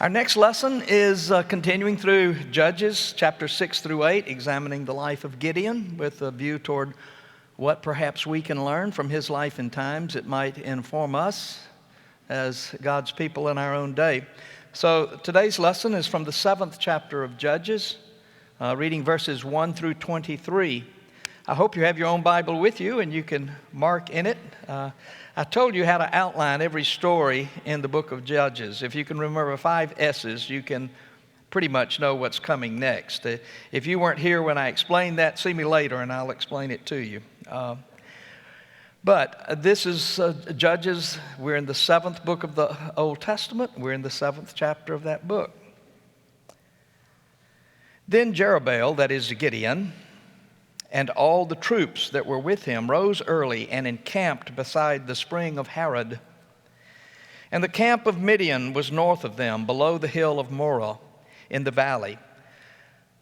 Our next lesson is continuing through Judges chapter 6 through 8, examining the life of Gideon with a view toward what perhaps we can learn from his life and times. It might inform us as God's people in our own day. So today's lesson is from the 7th chapter of Judges, reading verses 1 through 23. I hope you have your own Bible with you and you can mark in it. I told you how to outline every story in the book of Judges. If you can remember 5 S's, you can pretty much know what's coming next. If you weren't here when I explained that, see me later and I'll explain it to you. But this is Judges. We're in the 7th book of the Old Testament. We're in the 7th chapter of that book. Then Jerubbaal, that is Gideon, and all the troops that were with him rose early and encamped beside the spring of Harod. And the camp of Midian was north of them, below the hill of Moreh, in the valley.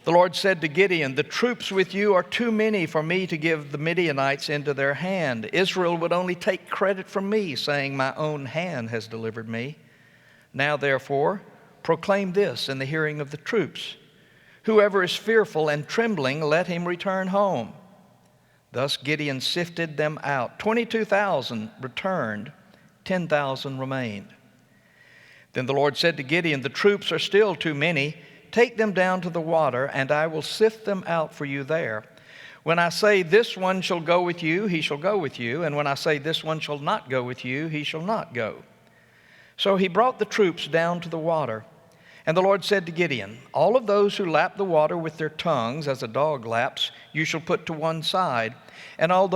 The Lord said to Gideon, "The troops with you are too many for me to give the Midianites into their hand. Israel would only take credit from me, saying, 'My own hand has delivered me.' Now, therefore, proclaim this in the hearing of the troops. Whoever is fearful and trembling, let him return home." Thus Gideon sifted them out. 22,000 returned, 10,000 remained. Then the Lord said to Gideon, "The troops are still too many. Take them down to the water, and I will sift them out for you there. When I say this one shall go with you, he shall go with you. And when I say this one shall not go with you, he shall not go." So he brought the troops down to the water. And the Lord said to Gideon, "All of those who lap the water with their tongues, as a dog laps, you shall put to one side, and all